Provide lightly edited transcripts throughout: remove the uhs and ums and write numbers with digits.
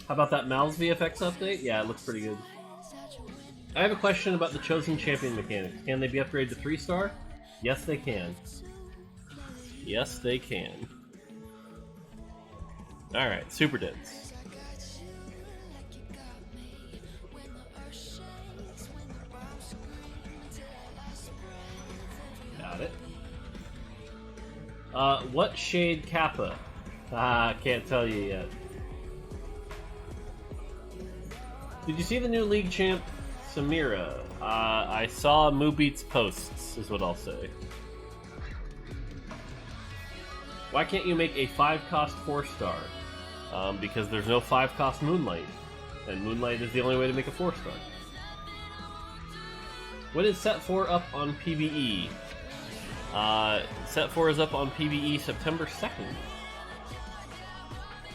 How about that Mal's VFX update? Yeah, it looks pretty good. I have a question about the Chosen Champion mechanics. Can they be upgraded to 3-star? Yes, they can. Yes, they can. Alright, Super Dense. Got it. What shade Kappa? Can't tell you yet. Did you see the new League champ, Samira? I saw Moobeat's posts, is what I'll say. Why can't you make a 5-cost 4-star? Because there's no 5-cost Moonlight. And Moonlight is the only way to make a 4-star. When is Set 4 up on PvE? Set 4 is up on PvE September 2nd.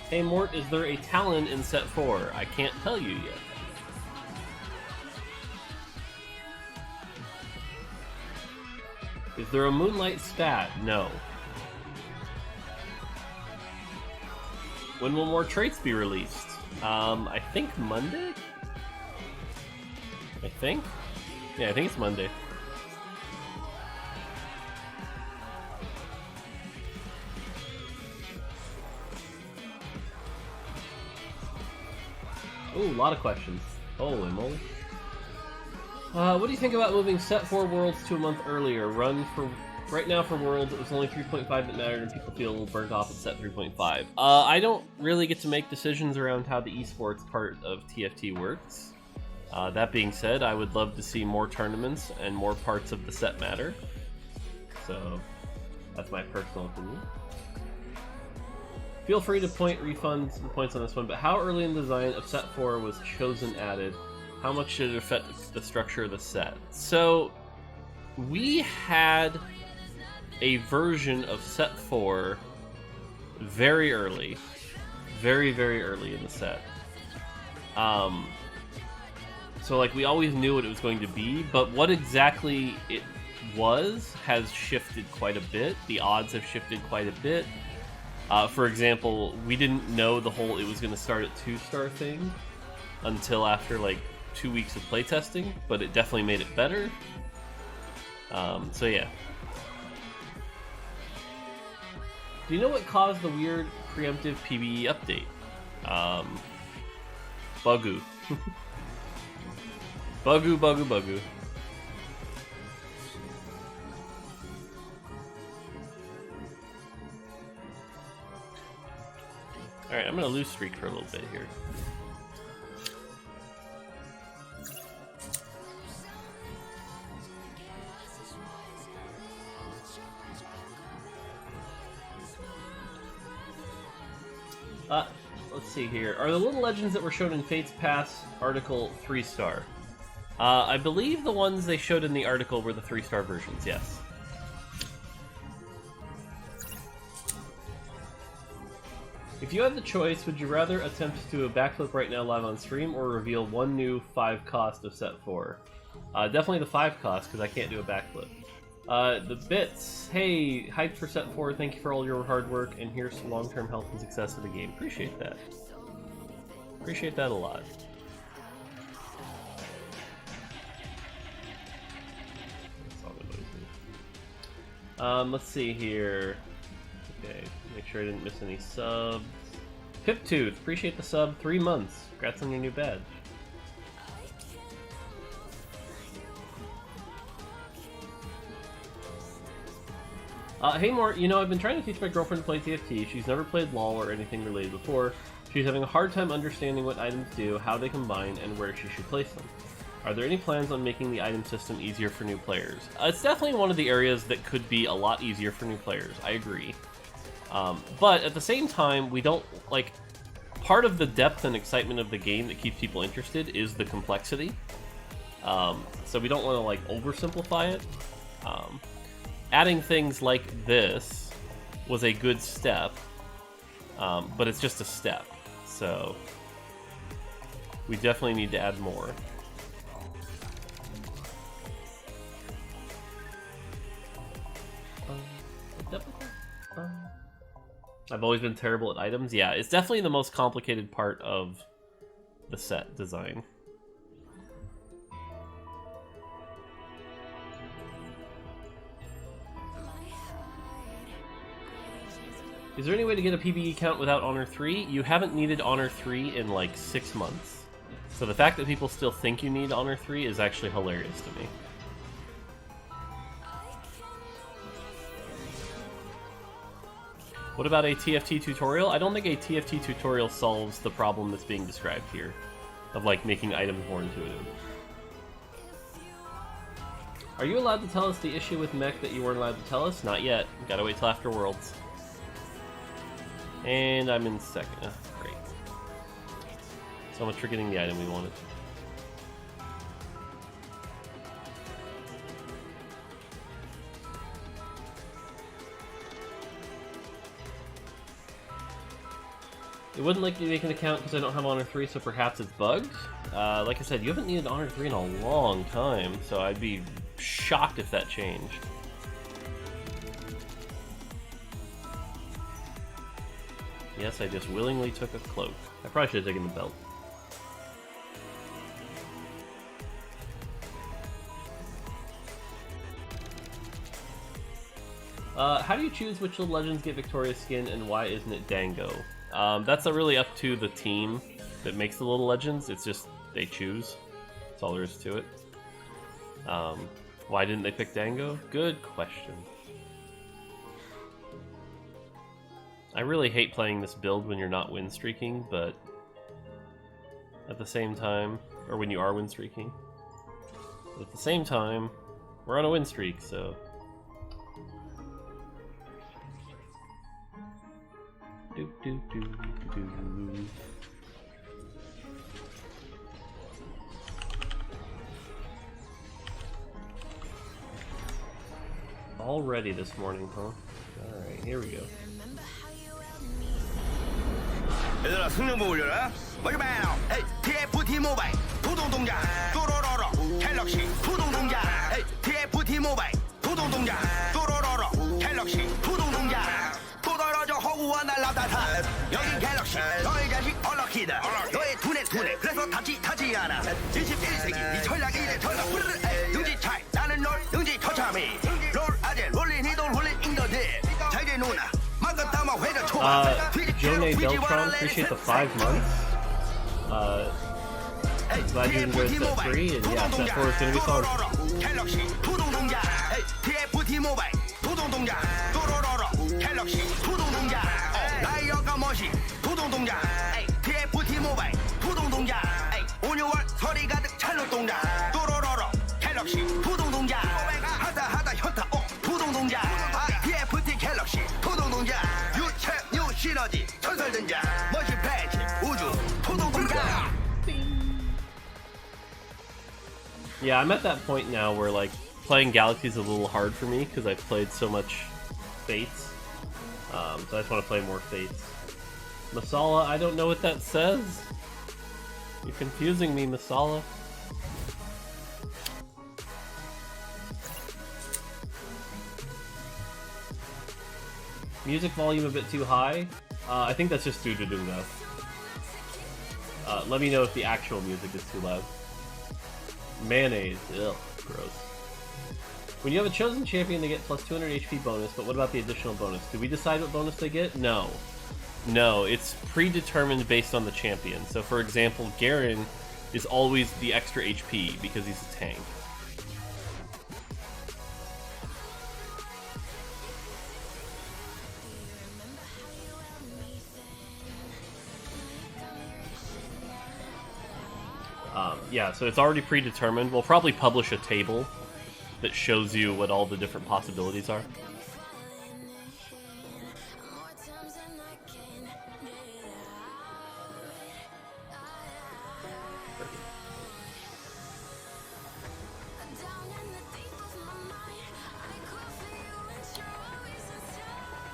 Hey Mort, is there a Talon in Set 4? I can't tell you yet. Is there a Moonlight stat? No. When will more traits be released? I think Monday? I think? Yeah, I think it's Monday. Ooh, a lot of questions. Holy moly. What do you think about moving Set 4 Worlds to a month earlier? Right now for Worlds, it was only 3.5 that mattered, and people feel a little burnt off at Set 3.5. I don't really get to make decisions around how the esports part of TFT works. That being said, I would love to see more tournaments and more parts of the set matter. So, that's my personal opinion. Feel free to refund the points on this one, but how early in the design of Set 4 was Chosen added? How much did it affect the structure of the set? So, we had a version of Set 4 very early. Very, very early in the set. So, like, we always knew what it was going to be, but what exactly it was has shifted quite a bit. The odds have shifted quite a bit. For example, we didn't know the whole it was going to start at 2-star thing until after, like, 2 weeks of playtesting, but it definitely made it better. So yeah. Do you know what caused the weird preemptive PvE update? Bugoo. Bugoo. Alright, I'm gonna lose streak for a little bit here. Let's see here. Are the little legends that were shown in Fate's Pass article 3-star? I believe the ones they showed in the article were the 3-star versions, yes. If you had the choice, would you rather attempt to do a backflip right now live on stream or reveal one new 5-cost of Set 4? Definitely the 5-cost, because I can't do a backflip. The bits. Hey, hyped for Set 4. Thank you for all your hard work, and here's some long-term health and success of the game. Appreciate that. Appreciate that a lot. Let's see here. Okay, make sure I didn't miss any subs. Piptooth, appreciate the sub. 3 months. Congrats on your new badge. Hey Mort, you know, I've been trying to teach my girlfriend to play TFT. She's never played LoL or anything related before. She's having a hard time understanding what items do, how they combine, and where she should place them. Are there any plans on making the item system easier for new players? It's definitely one of the areas that could be a lot easier for new players, I agree. But at the same time, we don't, like, part of the depth and excitement of the game that keeps people interested is the complexity. So we don't want to, like, oversimplify it. Adding things like this was a good step, but it's just a step, so we definitely need to add more. I've always been terrible at items. Yeah, it's definitely the most complicated part of the set design. Is there any way to get a PvE count without Honor 3? You haven't needed Honor 3 in like 6 months. So the fact that people still think you need Honor 3 is actually hilarious to me. What about a TFT tutorial? I don't think a TFT tutorial solves the problem that's being described here, of like making items more intuitive. Are you allowed to tell us the issue with Mech that you weren't allowed to tell us? Not yet. Gotta wait till after Worlds. And I'm in second. Oh, great. So much for getting the item we wanted. It wouldn't let me make an account because I don't have Honor 3, so perhaps it's bugged. Like I said, you haven't needed Honor 3 in a long time, so I'd be shocked if that changed. Yes, I just willingly took a cloak. I probably should have taken the belt. How do you choose which little legends get Victoria's skin and why isn't it Dango? That's really up to the team that makes the little legends. It's just they choose. That's all there is to it. Why didn't they pick Dango? Good question. I really hate playing this build when you're not win streaking, but at the same time, or when you are win streaking, but at the same time, we're on a win streak, so. Do, do, do, do. Already this morning, huh? Alright, here we go. 얘들아 승령보 올려라. 마지막 TFT 모바일 부동 동작 또로로로 갤럭시 부동 동작 TFT 모바일 부동 동작 또로로로 갤럭시 부동 동작 또떨어져 허구와 날라다타 여긴 갤럭시 너의 자식 얼럭키드 너의 두뇌 그래서 타지 않아 21세기 이 전략이 이래 전략 능지 차이 나는 널 능지 처참히 롤 아재 롤린 이돌 홀린 인더들 잘게 노나 Jone Beltron, appreciate the 5 months. Glad you enjoyed set 3, and yeah, set 4 is gonna be fun. Yeah, I'm at that point now where like playing Galaxy is a little hard for me because I've played so much Fates. So I just want to play more Fates. Masala, I don't know what that says. You're confusing me, Masala. Music volume a bit too high. I think that's just due to doing that. Let me know if the actual music is too loud. Mayonnaise. Ugh, gross. When you have a chosen champion, they get plus 200 HP bonus, but what about the additional bonus? Did we decide what bonus they get? No. No, it's predetermined based on the champion. So for example, Garen is always the extra HP because he's a tank. Yeah, so it's already predetermined. We'll probably publish a table that shows you what all the different possibilities are.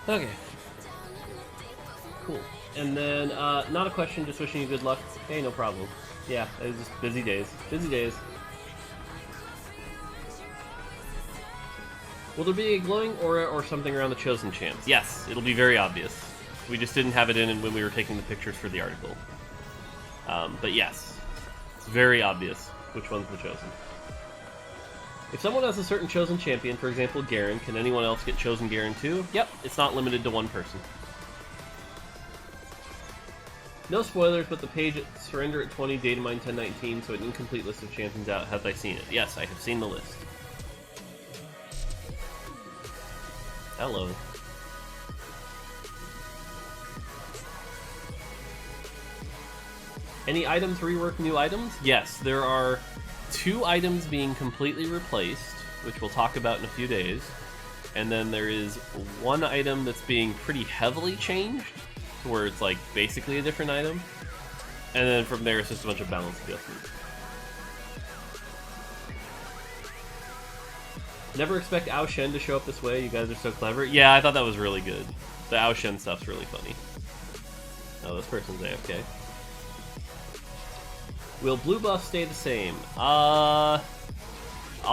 Okay. Cool. And then, not a question, just wishing you good luck. Hey, no problem. Yeah, it was just busy days. Busy days. Will there be a glowing aura or something around the chosen champs? Yes, it'll be very obvious. We just didn't have it in when we were taking the pictures for the article. But yes, it's very obvious which one's the chosen. If someone has a certain chosen champion, for example Garen, can anyone else get chosen Garen too? Yep, it's not limited to one person. No spoilers, but the page at surrender at 20, data mine 1019, so an incomplete list of champions out. Have I seen it? Yes, I have seen the list. Hello. Any items rework new items? Yes, there are 2 items being completely replaced, which we'll talk about in a few days. And then there is 1 item that's being pretty heavily changed, to where it's like basically a different item. And then from there it's just a bunch of balance adjustments. Never expect Ao Shen to show up this way, you guys are so clever. Yeah, I thought that was really good. The Ao Shen stuff's really funny. Oh, this person's AFK. Will blue buff stay the same? I'll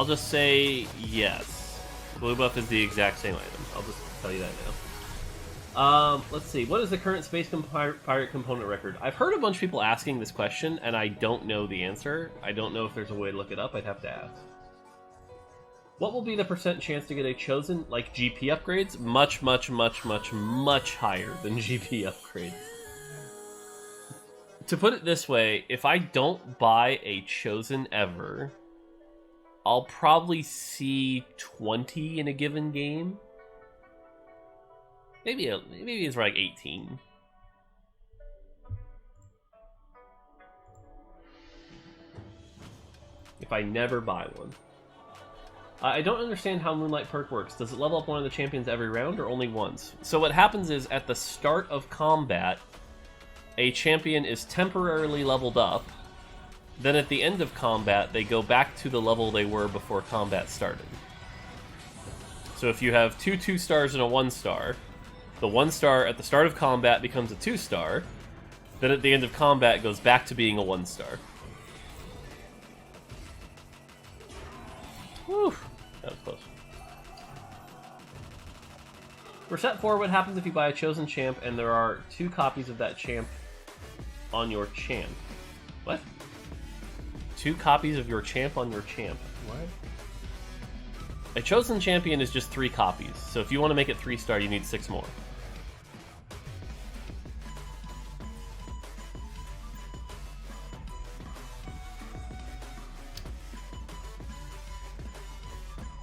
just say yes. Blue buff is the exact same item. I'll just tell you that now. Let's see. What is the current Space Pirate component record? I've heard a bunch of people asking this question, and I don't know the answer. I don't know if there's a way to look it up. I'd have to ask. What will be the % chance to get a chosen, like GP upgrades? Much, much, much, much, much higher than GP upgrades. To put it this way, if I don't buy a chosen ever, I'll probably see 20 in a given game. Maybe it's like 18. If I never buy one. I don't understand how Moonlight perk works. Does it level up one of the champions every round or only once? So what happens is at the start of combat, a champion is temporarily leveled up. Then at the end of combat, they go back to the level they were before combat started. So if you have 2 2-stars and a 1-star, the 1-star at the start of combat becomes a 2-star, then at the end of combat goes back to being a 1-star. Whew, that was close. For set 4, what happens if you buy a chosen champ and there are 2 copies of that champ on your champ? What? 2 copies of your champ on your champ. What? A chosen champion is just 3 copies, so if you want to make it 3-star, you need 6 more.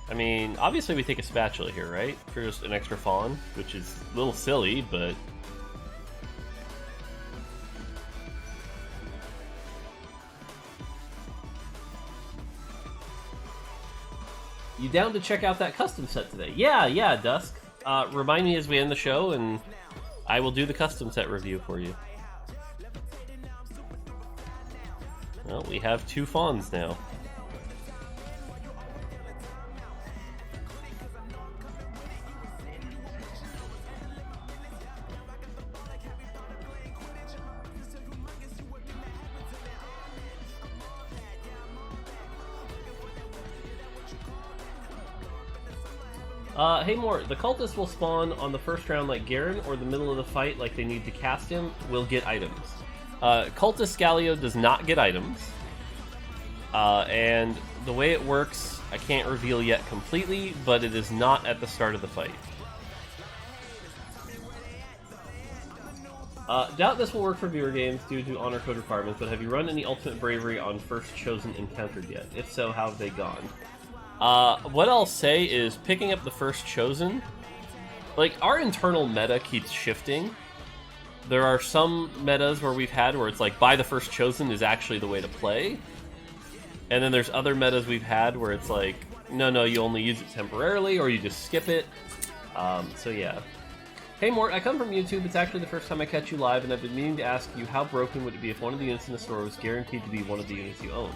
I mean, obviously we take a spatula here, right? For just an extra fawn, which is a little silly, but... You down to check out that custom set today? Yeah, Dusk. Remind me as we end the show, and I will do the custom set review for you. Well, we have 2 fawns now. Hey Mort, the cultist will spawn on the first round like Garen, or the middle of the fight like they need to cast him, will get items. Cultist Galio does not get items. And the way it works, I can't reveal yet completely, but it is not at the start of the fight. Doubt this will work for viewer games due to honor code requirements, but have you run any Ultimate Bravery on first chosen encountered yet? If so, how have they gone? What I'll say is picking up the first chosen, like, our internal meta keeps shifting. There are some metas where we've had where it's like, buy the first chosen is actually the way to play. And then there's other metas we've had where it's like, no, you only use it temporarily, or you just skip it. So yeah. Hey Mort, I come from YouTube. It's actually the first time I catch you live, and I've been meaning to ask you, how broken would it be if one of the units in the store was guaranteed to be one of the units you own?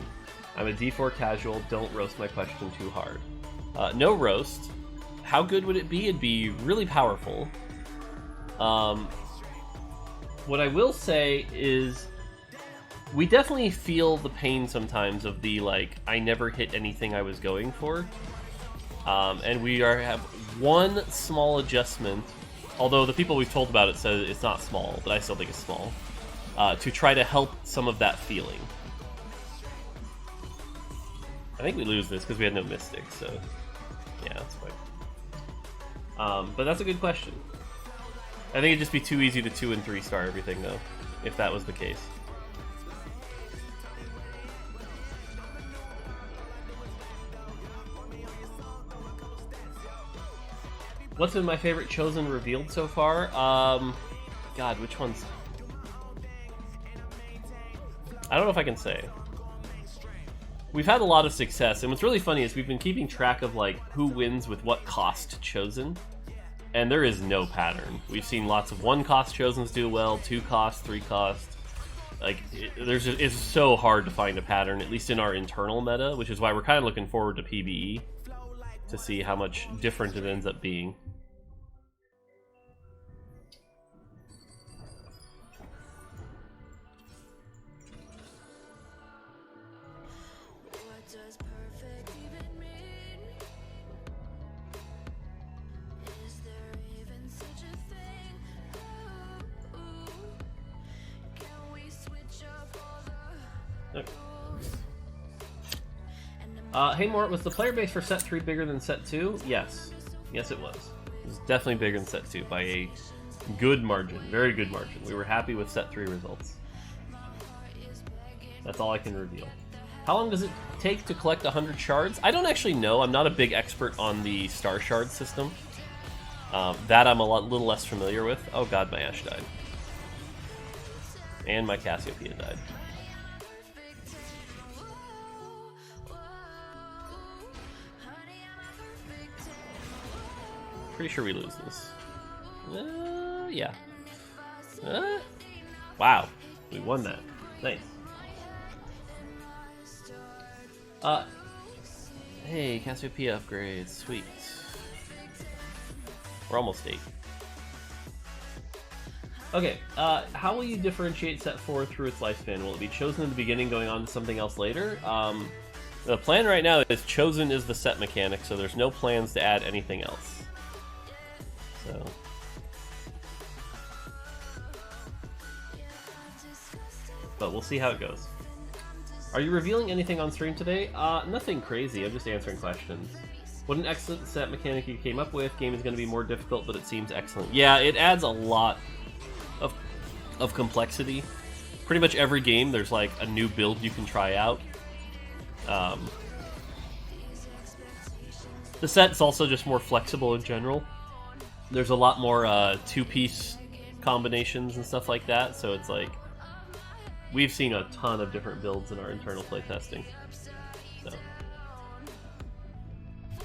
I'm a D4 casual, don't roast my question too hard. No roast. How good would it be? It'd be really powerful. What I will say is, we definitely feel the pain sometimes of the, like, I never hit anything I was going for. And we have one small adjustment, although the people we've told about it said it's not small, but I still think it's small. to try to help some of that feeling. I think we lose this because we had no mystics, so yeah, that's fine. But that's a good question. I think it'd just be too easy to 2 and 3 star everything though, if that was the case. What's been my favorite Chosen revealed so far? God, which ones? I don't know if I can say. We've had a lot of success, and what's really funny is we've been keeping track of like who wins with what cost Chosen, and there is no pattern. We've seen lots of 1-cost Chosens do well, 2-cost, 3-cost. Like, it's so hard to find a pattern, at least in our internal meta, which is why we're kind of looking forward to PBE to see how much different it ends up being. Hey Mort, was the player base for set 3 bigger than set 2? Yes. Yes, it was. It was definitely bigger than set 2 by a good margin. Very good margin. We were happy with set 3 results. That's all I can reveal. How long does it take to collect 100 shards? I don't actually know. I'm not a big expert on the star shard system. That I'm a little less familiar with. Oh god, my Ashe died. And my Cassiopeia died. Pretty sure we lose this. Yeah. Wow. We won that. Nice. Hey, Cassiopeia upgrades. Sweet. We're almost 8. Okay, how will you differentiate set 4 through its lifespan? Will it be chosen in the beginning, going on to something else later? The plan right now is chosen is the set mechanic, so there's no plans to add anything else. So. But we'll see how it goes. Are you revealing anything on stream today? Nothing crazy, I'm just answering questions. What an excellent set mechanic you came up with. Game is going to be more difficult, but it seems excellent. Yeah, it adds a lot of complexity. Pretty much every game there's like a new build you can try out. The set's also just more flexible in general. There's a lot more 2-piece combinations and stuff like that, so it's like we've seen a ton of different builds in our internal playtesting. So.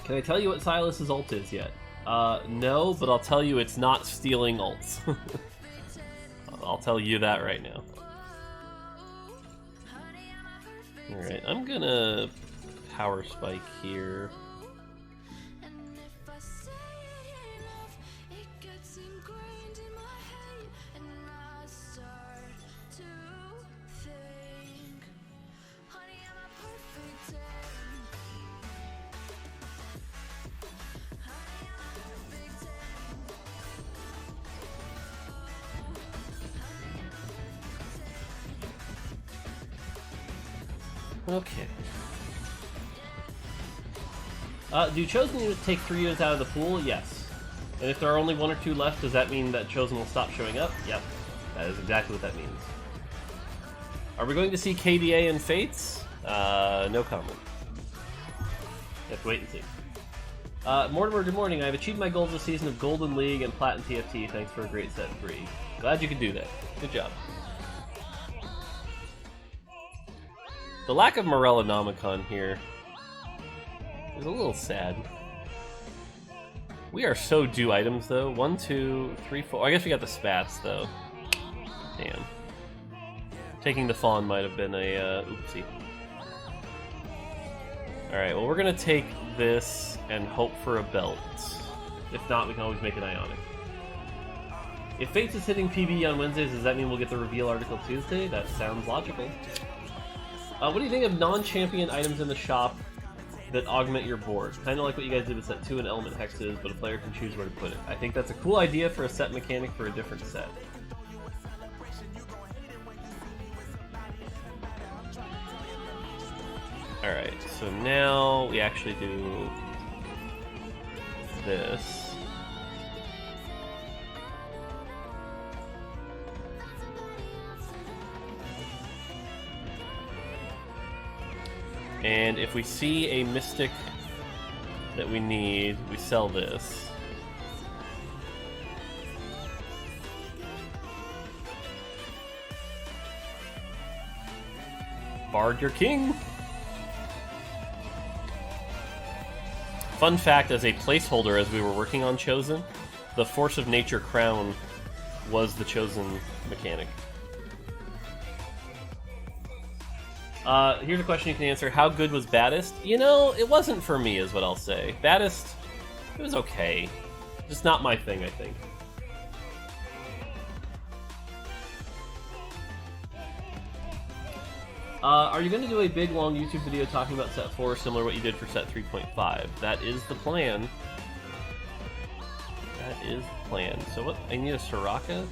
Can I tell you what Silas's ult is yet? No, but I'll tell you it's not stealing ults. I'll tell you that right now. Alright, I'm gonna power spike here. Okay. Do Chosen units take 3 units out of the pool? Yes. And if there are only 1 or 2 left, does that mean that Chosen will stop showing up? Yep. That is exactly what that means. Are we going to see KDA and Fates? No comment. You have to wait and see. Mortimer, good morning. I've achieved my goals this season of Golden League and Platinum TFT. Thanks for a great set 3. Glad you could do that. Good job. The lack of Morellonomicon here is a little sad. We are so due items though. 1, 2, 3, 4. I guess we got the spats though. Damn. Taking the fawn might have been a oopsie. Alright, well we're gonna take this and hope for a belt. If not, we can always make an Ionic. If Fates is hitting PB on Wednesdays, does that mean we'll get the reveal article Tuesday? That sounds logical. What do you think of non-champion items in the shop that augment your board? Kind of like what you guys did with set 2 and element hexes, but a player can choose where to put it. I think that's a cool idea for a set mechanic for a different set. Alright, so now we actually do this. And if we see a mystic that we need, we sell this. Bard your king! Fun fact, as a placeholder as we were working on Chosen, the Force of Nature crown was the Chosen mechanic. Here's a question you can answer. How good was Baddest? You know, it wasn't for me is what I'll say. Baddest, it was okay. Just not my thing, I think. Are you going to do a big, long YouTube video talking about set 4, similar to what you did for set 3.5? That is the plan. That is the plan. So what? I need a Soraka?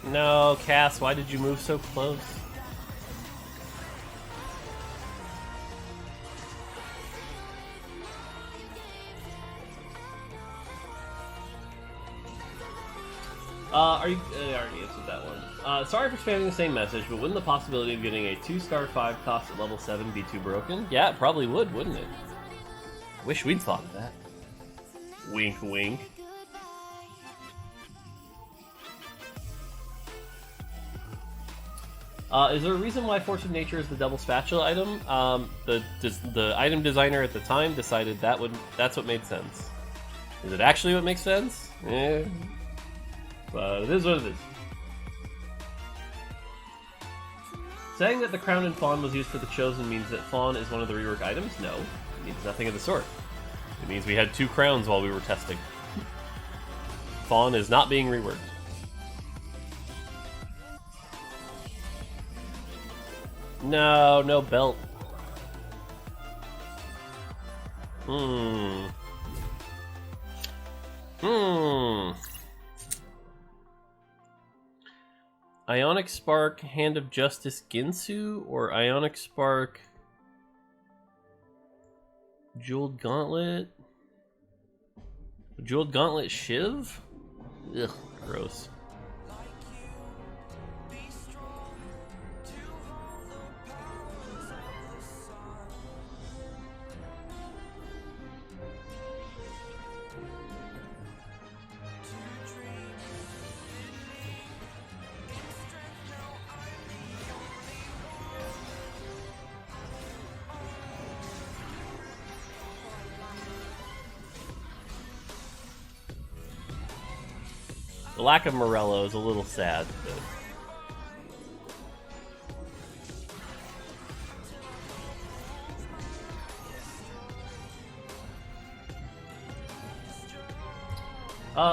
No, Cass, why did you move so close? Are you... I already answered that one. Sorry for spamming the same message, but wouldn't the possibility of getting a 2-star 5 cost at level 7 be too broken? Yeah, it probably would, wouldn't it? Wish we'd thought of that. Wink, wink. Is there a reason why Force of Nature is the double spatula item? The item designer at the time decided that's what made sense. Is it actually what makes sense? Eh. But it is what it is. Saying that the crown and fawn was used for the Chosen means that fawn is one of the rework items? No, it means nothing of the sort. It means we had 2 crowns while we were testing. Fawn is not being reworked. No, no belt. Ionic Spark, Hand of Justice Ginsu, or Ionic Spark, Jeweled Gauntlet? Jeweled Gauntlet Shiv? Ugh, gross. The lack of Morello is a little sad, but...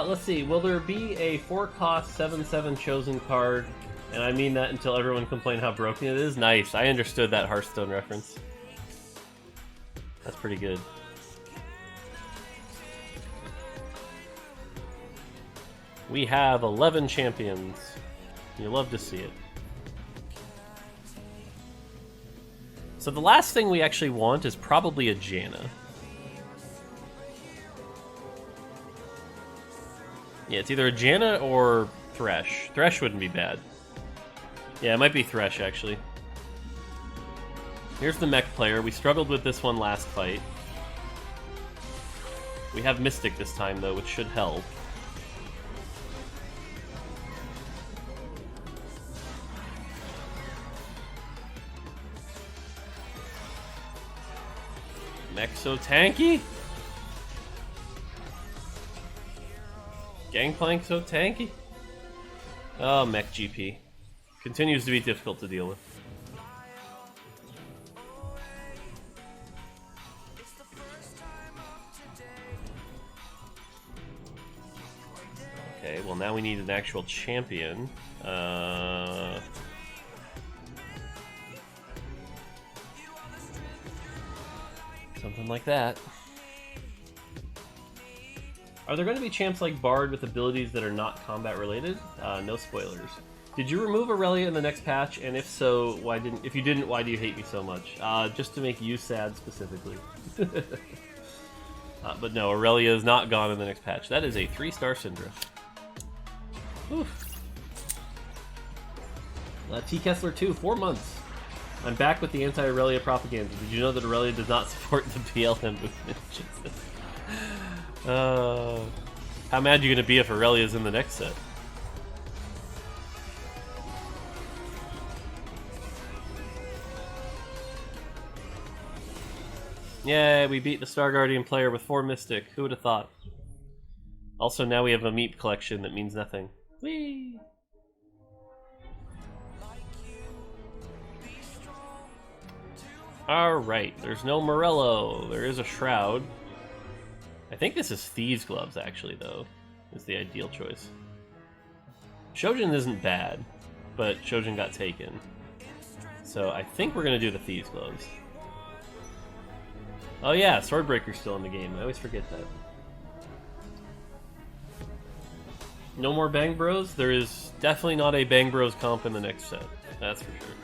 let's see, will there be a 4-cost 7/7 Chosen card? And I mean that until everyone complain how broken it is. Nice, I understood that Hearthstone reference. That's pretty good. We have 11 champions. You love to see it. So the last thing we actually want is probably a Janna. Yeah, it's either a Janna or Thresh. Thresh wouldn't be bad. Yeah, it might be Thresh, actually. Here's the mech player. We struggled with this one last fight. We have Mystic this time, though, which should help. Mech so tanky? Gangplank so tanky? Oh, Mech GP. Continues to be difficult to deal with. Okay, well now we need an actual champion. Something like that. Are there going to be champs like Bard with abilities that are not combat related? No spoilers. Did you remove Aurelia in the next patch? And if so, why didn't? If you didn't, why do you hate me so much? Just to make you sad specifically. But no, Aurelia is not gone in the next patch. That is a 3-star Syndra. Oof. T. Kessler 2, 4 months. I'm back with the anti-Aurelia propaganda. Did you know that Aurelia does not support the BLM movement? How mad are you going to be if Aurelia's in the next set? Yeah, we beat the Star Guardian player with 4 Mystic. Who would have thought? Also, now we have a meat collection that means nothing. Whee! Alright, there's no Morello. There is a Shroud. I think this is Thieves' Gloves, actually, though. Is the ideal choice. Shojin isn't bad, but Shojin got taken. So I think we're going to do the Thieves' Gloves. Oh yeah, Swordbreaker's still in the game. I always forget that. No more Bang Bros? There is definitely not a Bang Bros comp in the next set. That's for sure.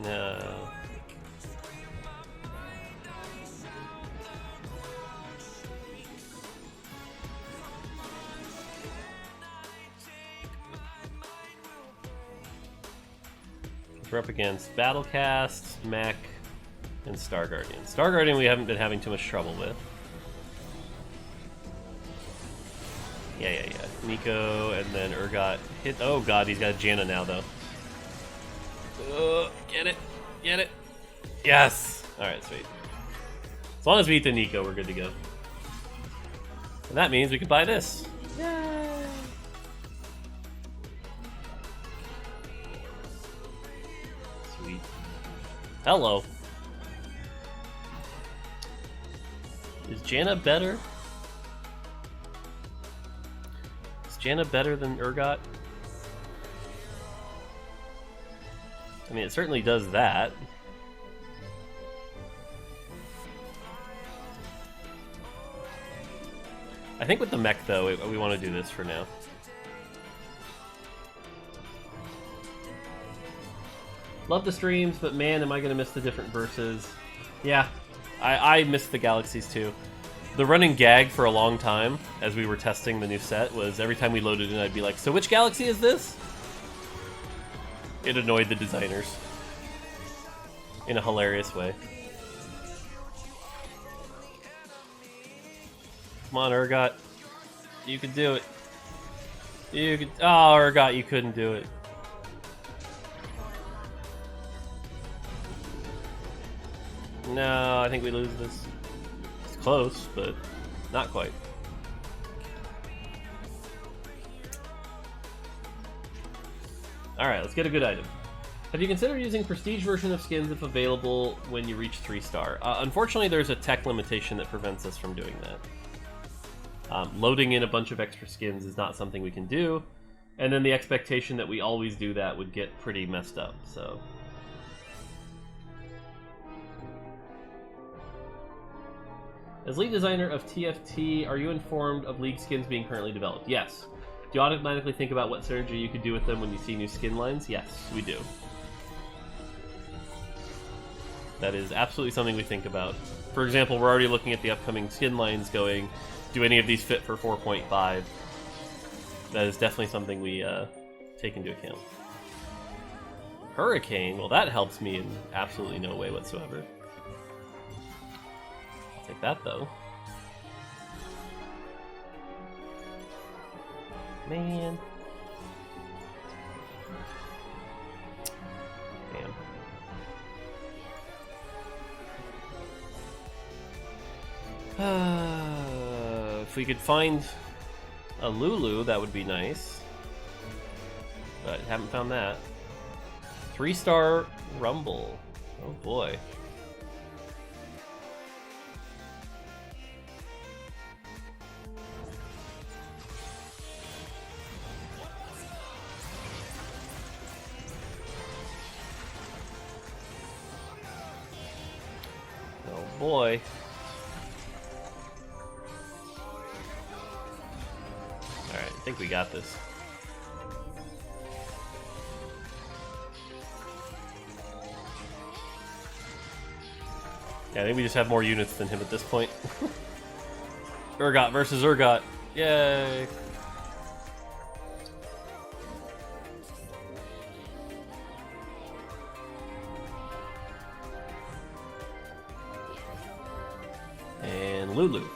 No. We're up against Battlecast, Mech, and Star Guardian. Star Guardian we haven't been having too much trouble with. Yeah. Nico, and then Urgot hit. Oh god, he's got a Janna now, though. Get it. Yes! Alright, sweet. As long as we eat the Nico, we're good to go. And that means we can buy this. Yay! Sweet. Hello. Is Janna better? Is Janna better than Urgot? I mean, it certainly does that. I think with the mech, though, we want to do this for now. Love the streams, but man, am I going to miss the different verses. Yeah, I missed the galaxies, too. The running gag for a long time, as we were testing the new set, was every time we loaded in, I'd be like, so which galaxy is this? It annoyed the designers in a hilarious way. Come on, Urgot. You can do it. You could. Oh, Urgot, you couldn't do it. No, I think we lose this. It's close, but not quite. Alright, let's get a good item. Have you considered using prestige version of skins if available when you reach 3-star? Unfortunately, there's a tech limitation that prevents us from doing that. Loading in a bunch of extra skins is not something we can do, and then the expectation that we always do that would get pretty messed up, so... As lead designer of TFT, are you informed of League skins being currently developed? Yes. Do you automatically think about what synergy you could do with them when you see new skin lines? Yes, we do. That is absolutely something we think about. For example, we're already looking at the upcoming skin lines going, do any of these fit for 4.5? That is definitely something we take into account. Hurricane, well that helps me in absolutely no way whatsoever. I'll take that though. Man. Damn. If we could find a Lulu, that would be nice. but haven't found that. 3-star Rumble. Oh boy. Oh boy. Alright, I think we got this. Yeah, I think we just have more units than him at this point. Urgot versus Urgot. Yay! And Lulu.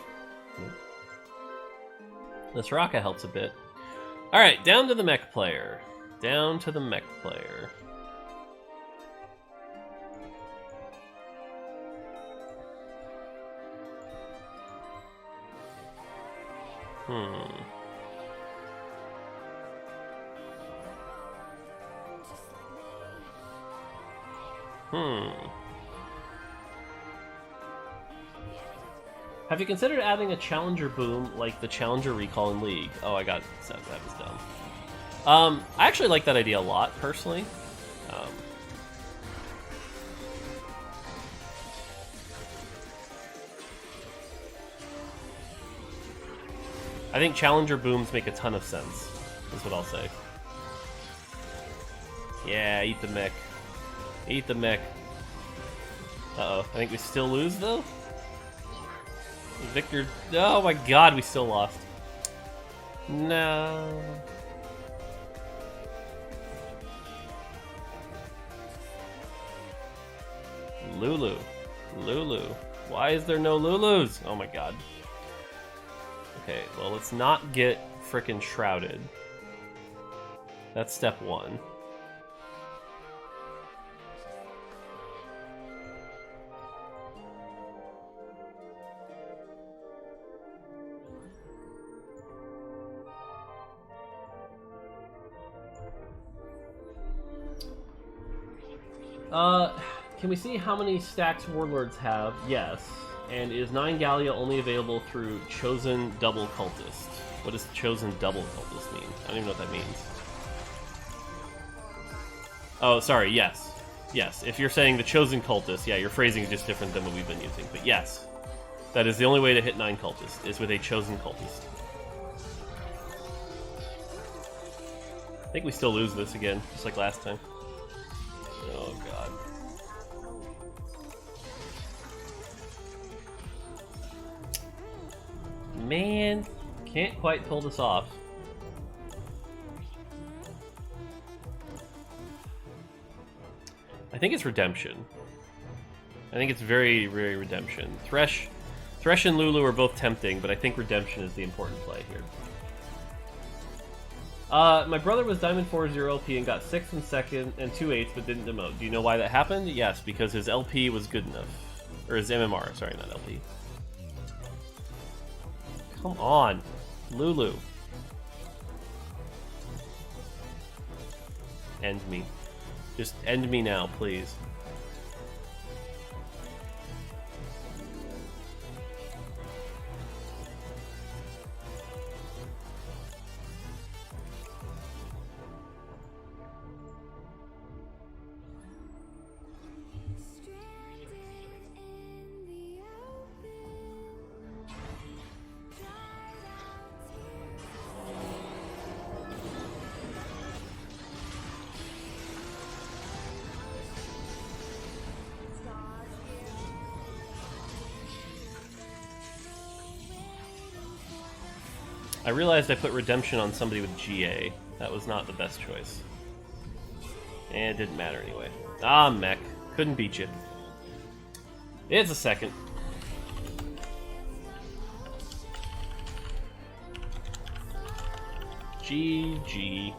This Raka helps a bit. Alright, down to the mech player. Down to the mech player. Have you considered adding a challenger boom like the challenger recall in League? Oh, I got that was dumb. I actually like that idea a lot, personally. I think challenger booms make a ton of sense, is what I'll say. Yeah, eat the mech. Eat the mech. Uh-oh, I think we still lose, though? Victor... Oh my god, we still lost. No. Lulu. Lulu. Why is there no Lulus? Oh my god. Okay, well, let's not get frickin' shrouded. That's step one. Can we see how many stacks Warlords have? Yes. And is 9 Gallia only available through Chosen Double Cultist? What does Chosen Double Cultist mean? I don't even know what that means. Oh, sorry, yes. Yes, if you're saying the Chosen Cultist, yeah, your phrasing is just different than what we've been using. But yes, that is the only way to hit 9 Cultists, is with a Chosen Cultist. I think we still lose this again, just like last time. Oh, God. Man, can't quite pull this off. I think it's Redemption. I think it's very, very Redemption. Thresh and Lulu are both tempting, but I think Redemption is the important play here. My brother was Diamond 4 0 LP and got 6th and 2nd and 2 8s, but didn't demote. Do you know why that happened? Yes, because his LP was good enough. Or his MMR, sorry, not LP. Come on, Lulu. End me. Just end me now, please. I realized I put Redemption on somebody with GA. That was not the best choice. And it didn't matter anyway. Ah, Mech. Couldn't beat you. It's a second. GG.